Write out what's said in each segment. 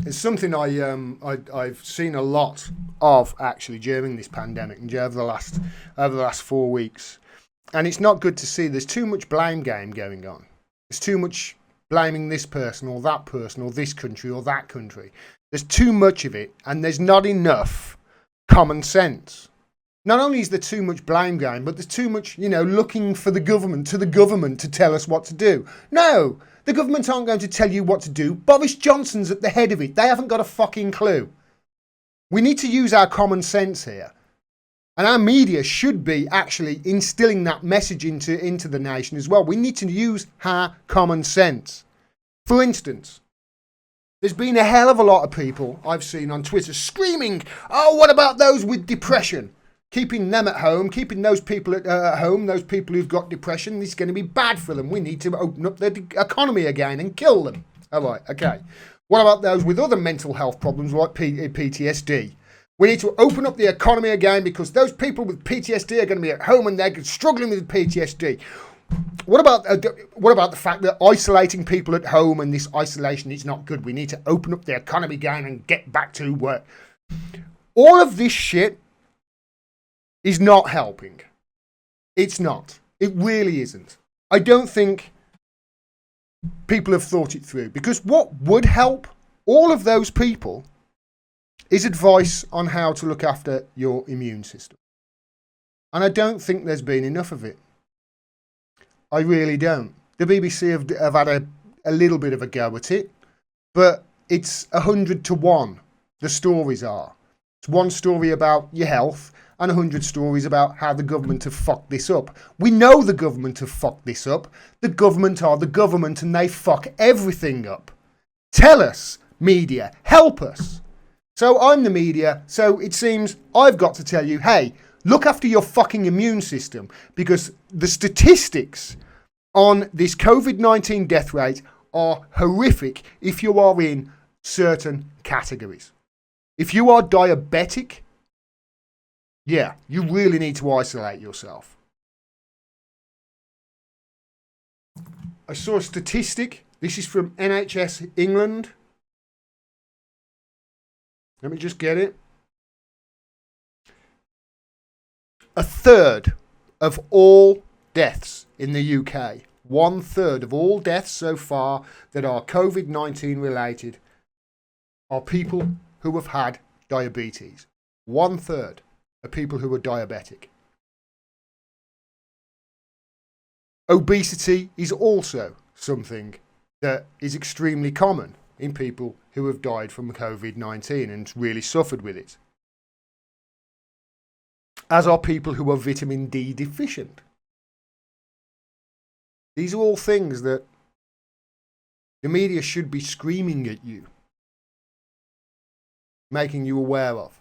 It's something I've seen a lot of actually during this pandemic and over the last 4 weeks, and it's not good to see. There's too much blame game going on. There's too much blaming this person or this country or that country. There's too much of it, and there's not enough common sense. Not only is there too much blame game, but there's too much, looking for the government to tell us what to do. No, the government aren't going to tell you what to do. Boris Johnson's at the head of it. They haven't got a fucking clue. We need to use our common sense here. And our media should be actually instilling that message into the nation as well. We need to use our common sense. For instance, there's been a hell of a lot of people I've seen on Twitter screaming, oh, what about those with depression? Keeping them at home, keeping those people at home, those people who've got depression, this is going to be bad for them. We need to open up the economy again and kill them. All right, okay. What about those with other mental health problems like PTSD? We need to open up the economy again because those people with PTSD are going to be at home and they're struggling with PTSD. What about the fact that isolating people at home and this isolation is not good? We need to open up the economy again and get back to work. All of this shit is not helping. It's not. It really isn't. I don't think people have thought it through, because what would help all of those people is advice on how to look after your immune system. And I don't think there's been enough of it. I really don't. The BBC have had a little bit of a go at it, but it's 100 to 1. The stories are. It's one story about your health and 100 stories about how the government have fucked this up. We know the government have fucked this up. The government are the government and they fuck everything up. Tell us, media, help us. So I'm the media, so it seems I've got to tell you, hey, look after your fucking immune system, because the statistics on this COVID-19 death rate are horrific if you are in certain categories. If you are diabetic, yeah, you really need to isolate yourself. I saw a statistic. This is from NHS England. Let me just get it. A third of all deaths in the UK, 1/3 of all deaths so far that are COVID-19 related, are people who have had diabetes. 1/3 are people who are diabetic. Obesity is also something that is extremely common in people who have died from COVID-19 and really suffered with it. As are people who are vitamin D deficient. These are all things that the media should be screaming at you, making you aware of.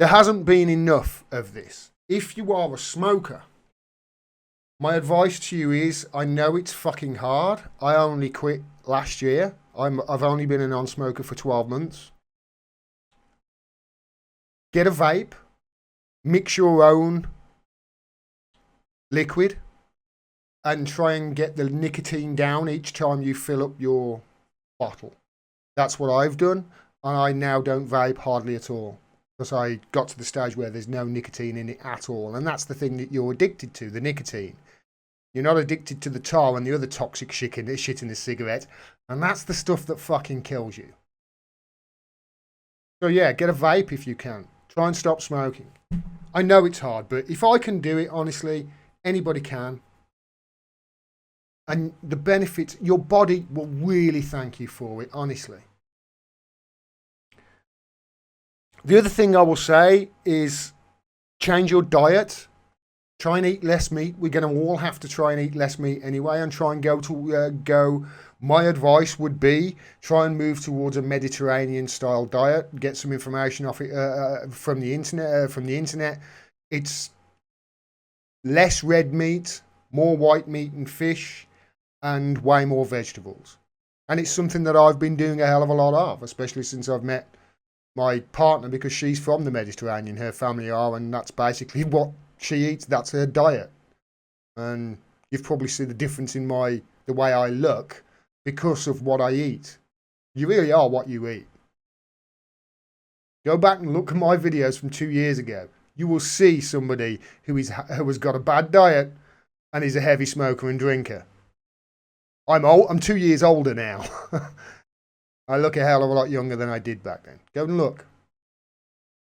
There hasn't been enough of this. If you are a smoker, my advice to you is, I know it's fucking hard. I only quit last year. I've only been a non-smoker for 12 months. Get a vape. Mix your own liquid and try and get the nicotine down each time you fill up your bottle. That's what I've done, and I now don't vape hardly at all, because I got to the stage where there's no nicotine in it at all. And that's the thing that you're addicted to, the nicotine. You're not addicted to the tar and the other toxic shit in the cigarette. And that's the stuff that fucking kills you. So yeah, get a vape if you can. Try and stop smoking. I know it's hard, but if I can do it, honestly, anybody can. And the benefits, your body will really thank you for it, honestly. The other thing I will say is change your diet. Try and eat less meat. We're going to all have to try and eat less meat anyway, and try and go. My advice would be try and move towards a Mediterranean style diet. Get some information off it from the internet. It's less red meat, more white meat and fish, and way more vegetables. And it's something that I've been doing a hell of a lot of, especially since I've met my partner, because she's from the Mediterranean, her family are, and that's basically what she eats. That's her diet. And you've probably seen the difference in the way I look. because of what I eat. You really are what you eat. Go back and look at my videos from 2 years ago. You will see somebody who has got a bad diet and is a heavy smoker and drinker. I'm old. I'm 2 years older now. I look a hell of a lot younger than I did back then. Go and look.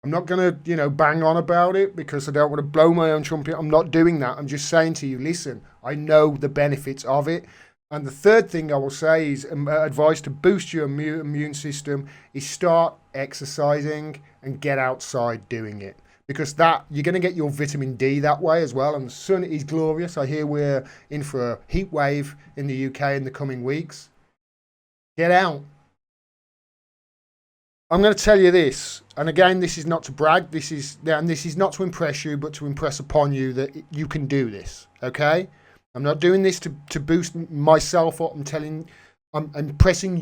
I'm not going to, bang on about it because I don't want to blow my own trumpet. I'm not doing that. I'm just saying to you, listen, I know the benefits of it. And the third thing I will say is advice to boost your immune system is start exercising and get outside doing it. Because that you're going to get your vitamin D that way as well. And the sun is glorious. I hear we're in for a heat wave in the UK in the coming weeks. Get out. I'm going to tell you this, and again, this is not to brag. This is not to impress you, but to impress upon you that you can do this. Okay? I'm not doing this to boost myself up. I'm impressing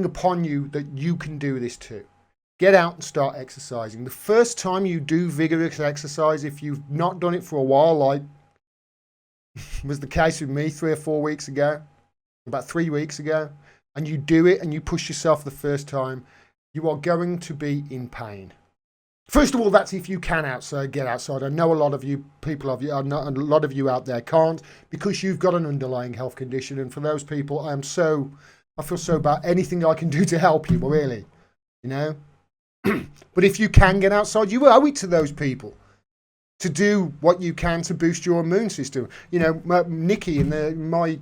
upon you that you can do this too. Get out and start exercising. The first time you do vigorous exercise, if you've not done it for a while, like was the case with me 3 or 4 weeks ago, about 3 weeks ago, and you do it and you push yourself the first time, you are going to be in pain. First of all, that's if you can get outside. I know a lot of you out there can't because you've got an underlying health condition. And for those people, I feel so bad. Anything I can do to help you, really, But if you can get outside, you owe it to those people to do what you can to boost your immune system. Nikki and my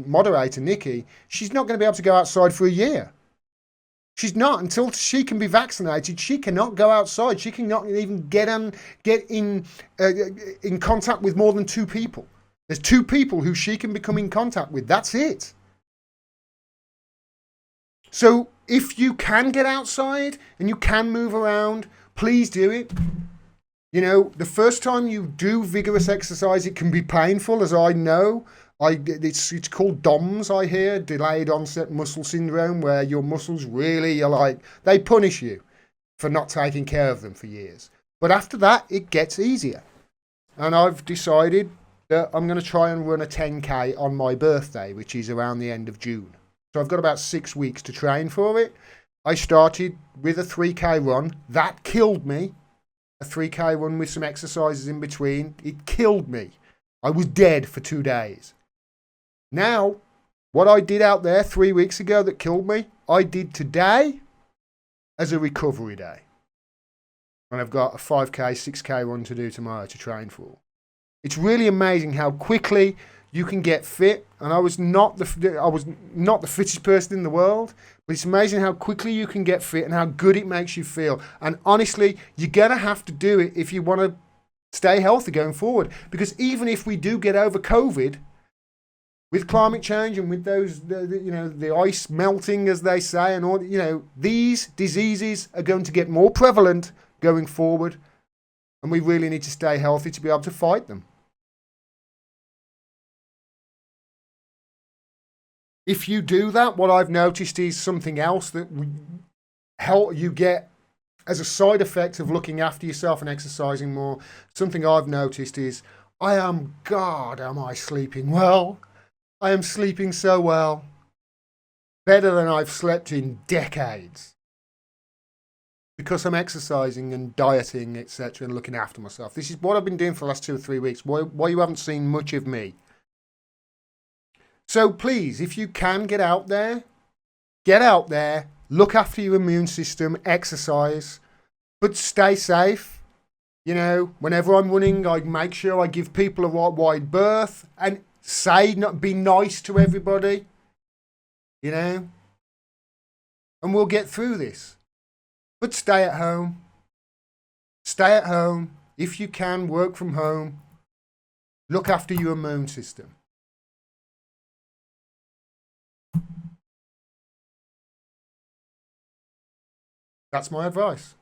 moderator, Nikki, she's not going to be able to go outside for a year. She's not. Until she can be vaccinated, she cannot go outside. She cannot even get in contact with more than 2 people. There's 2 people who she can become in contact with. That's it. So if you can get outside and you can move around, please do it. The first time you do vigorous exercise, it can be painful, as I know. It's called DOMS, I hear, delayed onset muscle syndrome, where your muscles really are they punish you for not taking care of them for years. But after that, it gets easier. And I've decided that I'm going to try and run a 10K on my birthday, which is around the end of June. So I've got about 6 weeks to train for it. I started with a 3K run. That killed me. A 3K run with some exercises in between. It killed me. I was dead for 2 days. Now, what I did out there 3 weeks ago that killed me, I did today as a recovery day. And I've got a 5K, 6K run to do tomorrow to train for. It's really amazing how quickly you can get fit. And I was not the fittest person in the world, but it's amazing how quickly you can get fit and how good it makes you feel. And honestly, you're going to have to do it if you want to stay healthy going forward. Because even if we do get over COVID, with climate change and with the ice melting, as they say, and all, these diseases are going to get more prevalent going forward, and we really need to stay healthy to be able to fight them. If you do that, what I've noticed is something else that you get as a side effect of looking after yourself and exercising more. Something I've noticed is, am I sleeping well? I am sleeping so well. Better than I've slept in decades. Because I'm exercising and dieting, etc., and looking after myself. This is what I've been doing for the last 2 or 3 weeks. Why you haven't seen much of me. So please, if you can get out there, look after your immune system, exercise, but stay safe. Whenever I'm running, I make sure I give people a wide berth and be nice to everybody, and we'll get through this. But stay at home. Stay at home. If you can, work from home. Look after your immune system. That's my advice.